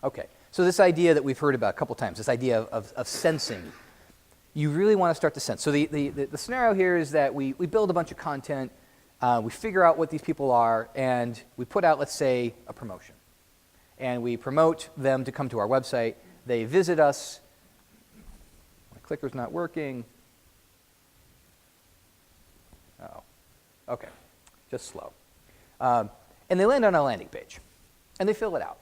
Okay, so this idea that we've heard about a couple times, this idea of sensing, you really want to start to sense. So the scenario here is that we build a bunch of content, we figure out what these people are, and we put out, let's say, a promotion. And we promote them to come to our website. They visit us. My clicker's not working. Oh, okay, just slow. And they land on our landing page, and they fill it out.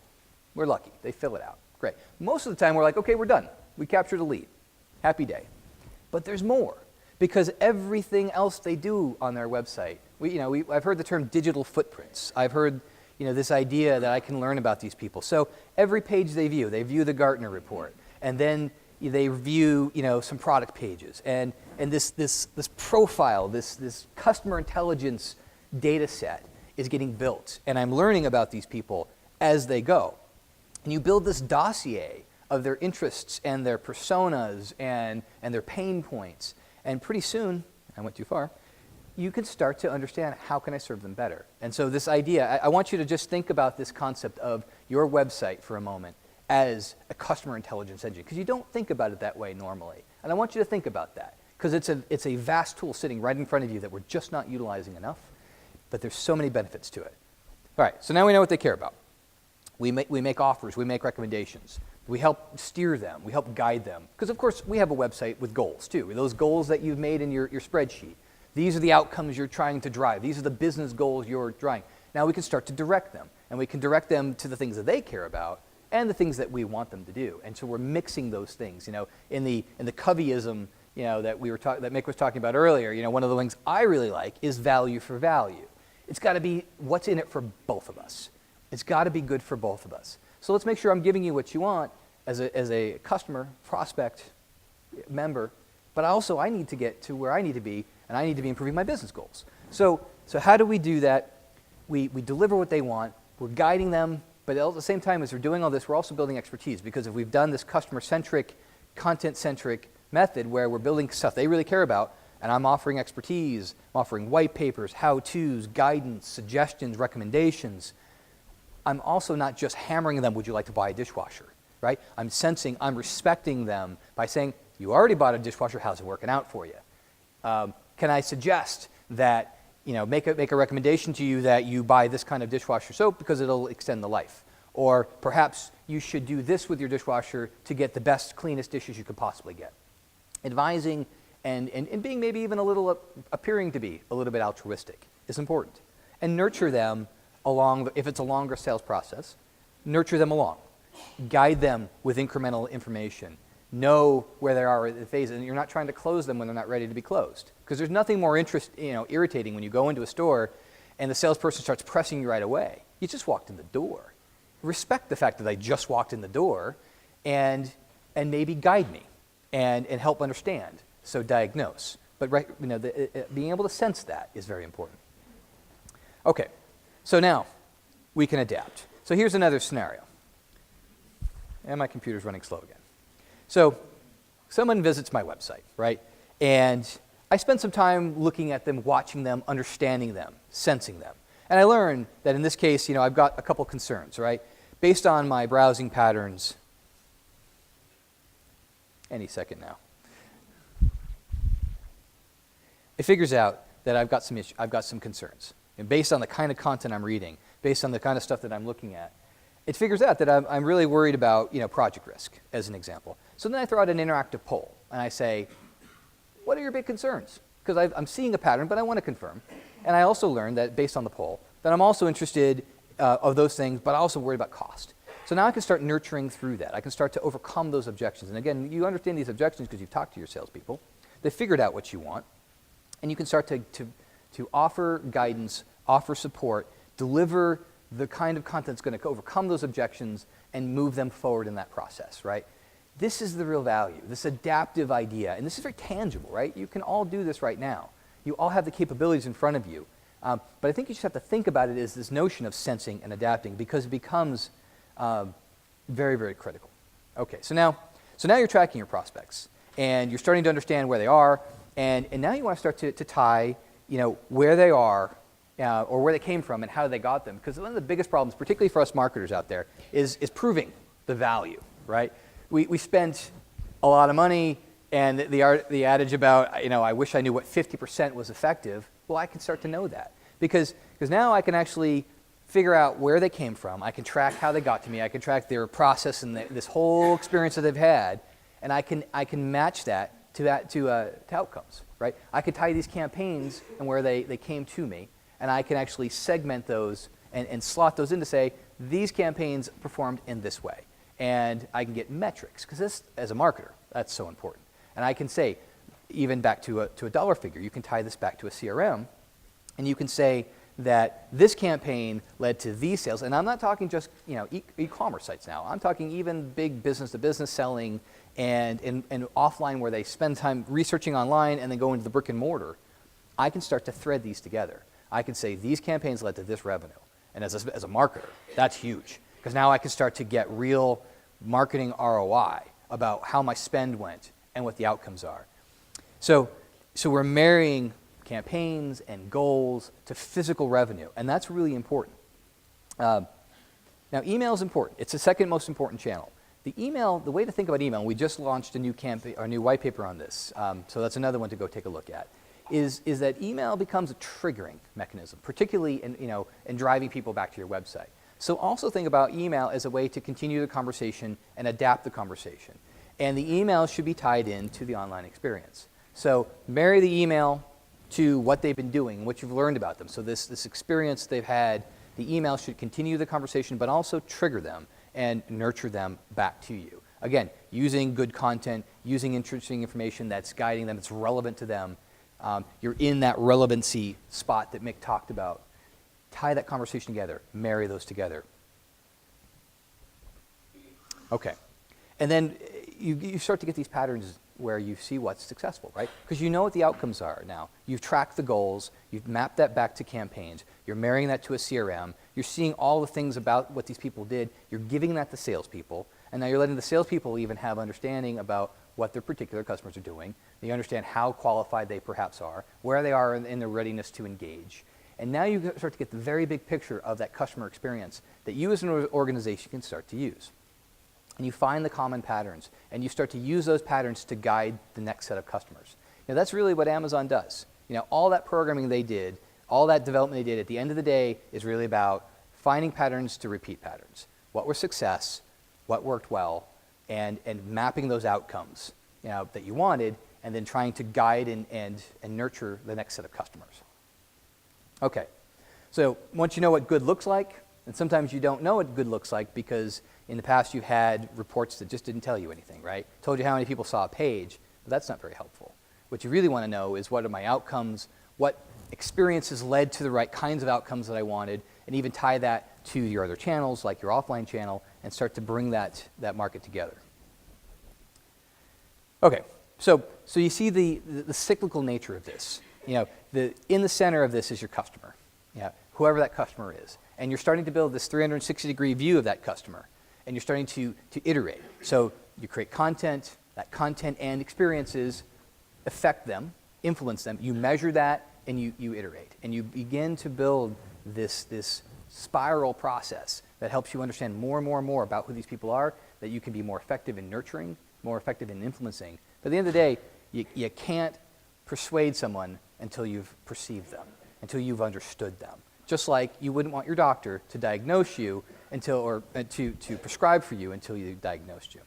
We're lucky, they fill it out. Great. Most of the time, we're like, okay, we're done. We captured a lead. Happy day. But there's more, because everything else they do on their website, I've heard the term digital footprints. I've heard this idea that I can learn about these people. So every page they view the Gartner report, and then they view some product pages, and this profile, this customer intelligence data set is getting built, and I'm learning about these people as they go. And you build this dossier of their interests and their personas and their pain points, and pretty soon, I went too far, you can start to understand how can I serve them better. And so this idea, I want you to just think about this concept of your website for a moment as a customer intelligence engine, because you don't think about it that way normally. And I want you to think about that, because it's a vast tool sitting right in front of you that we're just not utilizing enough, but there's so many benefits to it. All right, so now we know what they care about. We make offers, we make recommendations. We help steer them, we help guide them. Because of course, we have a website with goals too. Those goals that you've made in your spreadsheet. These are the outcomes you're trying to drive. These are the business goals you're driving. Now we can start to direct them, and we can direct them to the things that they care about and the things that we want them to do. And so we're mixing those things. In the Coveyism, that that Mick was talking about earlier. One of the things I really like is value for value. It's got to be what's in it for both of us. It's got to be good for both of us. So let's make sure I'm giving you what you want as a customer, prospect, member, but also I need to get to where I need to be, and I need to be improving my business goals. So how do we do that? We deliver what they want, we're guiding them, but at the same time as we're doing all this, we're also building expertise, because if we've done this customer-centric, content-centric method where we're building stuff they really care about, and I'm offering expertise, I'm offering white papers, how-tos, guidance, suggestions, recommendations, I'm also not just hammering them, would you like to buy a dishwasher, right? I'm sensing, I'm respecting them by saying, you already bought a dishwasher, how's it working out for you? Can I suggest that, make a recommendation to you that you buy this kind of dishwasher soap because it'll extend the life? Or perhaps you should do this with your dishwasher to get the best, cleanest dishes you could possibly get. Advising and being maybe even appearing to be a little bit altruistic is important. And nurture them along, if it's a longer sales process, nurture them along. Guide them with incremental information. Know where they are at the phase, and you're not trying to close them when they're not ready to be closed. Because there's nothing more irritating when you go into a store and the salesperson starts pressing you right away. You just walked in the door. Respect the fact that I just walked in the door, and maybe guide me and help understand. So diagnose. But being able to sense that is very important. Okay, so now we can adapt. So here's another scenario. And my computer's running slow again. So someone visits my website, right? And I spend some time looking at them, watching them, understanding them, sensing them. And I learn that in this case, I've got a couple concerns, right? Based on my browsing patterns, any second now, it figures out that I've got some concerns. And based on the kind of content I'm reading, based on the kind of stuff that I'm looking at, it figures out that I'm really worried about project risk, as an example. So then I throw out an interactive poll, and I say, what are your big concerns? Because I'm seeing a pattern, but I want to confirm. And I also learned that, based on the poll, that I'm also interested of those things, but I also worry about cost. So now I can start nurturing through that. I can start to overcome those objections. And again, you understand these objections because you've talked to your salespeople. They've figured out what you want. And you can start to offer guidance, offer support, deliver the kind of content that's going to overcome those objections and move them forward in that process, right? This is the real value, this adaptive idea. And this is very tangible, right? You can all do this right now. You all have the capabilities in front of you. But I think you just have to think about it as this notion of sensing and adapting, because it becomes very, very critical. Okay, so now you're tracking your prospects, and you're starting to understand where they are, and now you want to start to tie where they are or where they came from and how they got them. Because one of the biggest problems, particularly for us marketers out there, is proving the value, right? We spent a lot of money, and the adage about, I wish I knew what 50% was effective, well, I can start to know that. Because now I can actually figure out where they came from. I can track how they got to me. I can track their process and this whole experience that they've had, and I can match that to outcomes, right? I could tie these campaigns and where they came to me, and I can actually segment those and slot those in to say, these campaigns performed in this way. And I can get metrics, because this, as a marketer, that's so important. And I can say, even back to a dollar figure, you can tie this back to a CRM, and you can say that this campaign led to these sales. And I'm not talking just e-commerce sites now. I'm talking even big business-to-business selling and offline where they spend time researching online and then go into the brick and mortar. I can start to thread these together. I can say these campaigns led to this revenue. And as a marketer, that's huge. Because now I can start to get real marketing ROI about how my spend went and what the outcomes are. So we're marrying campaigns and goals to physical revenue, and that's really important. Now, email is important. It's the second most important channel. The way to think about email, and we just launched a new white paper on this, so that's another one to go take a look at, is that email becomes a triggering mechanism, particularly in driving people back to your website. So also think about email as a way to continue the conversation and adapt the conversation. And the email should be tied into the online experience. So marry the email to what they've been doing, what you've learned about them. So this experience they've had, the email should continue the conversation, but also trigger them and nurture them back to you. Again, using good content, using interesting information that's guiding them, that's relevant to them. You're in that relevancy spot that Mick talked about. Tie that conversation together, marry those together. Okay, and then you start to get these patterns where you see what's successful, right? Because you know what the outcomes are now. You've tracked the goals, you've mapped that back to campaigns, you're marrying that to a CRM, you're seeing all the things about what these people did, you're giving that to salespeople, and now you're letting the salespeople even have understanding about what their particular customers are doing. You understand how qualified they perhaps are, where they are in their readiness to engage. And now you start to get the very big picture of that customer experience that you as an organization can start to use. And you find the common patterns, and you start to use those patterns to guide the next set of customers. That's really what Amazon does. All that programming they did, all that development they did, at the end of the day is really about finding patterns to repeat patterns. What were success, what worked well, and mapping those outcomes that you wanted, and then trying to guide and nurture the next set of customers. Okay, so once you know what good looks like, and sometimes you don't know what good looks like because in the past you've had reports that just didn't tell you anything, right? Told you how many people saw a page, but that's not very helpful. What you really want to know is what are my outcomes, what experiences led to the right kinds of outcomes that I wanted, and even tie that to your other channels, like your offline channel, and start to bring that market together. Okay, so you see the cyclical nature of this. In the center of this is your customer, whoever that customer is. And you're starting to build this 360-degree view of that customer. And you're starting to iterate. So you create content, that content and experiences affect them, influence them. You measure that, and you iterate. And you begin to build this spiral process that helps you understand more and more and more about who these people are, that you can be more effective in nurturing, more effective in influencing. But at the end of the day, you can't persuade someone until you've perceived them, until you've understood them. Just like you wouldn't want your doctor to diagnose you to prescribe for you until you diagnosed you.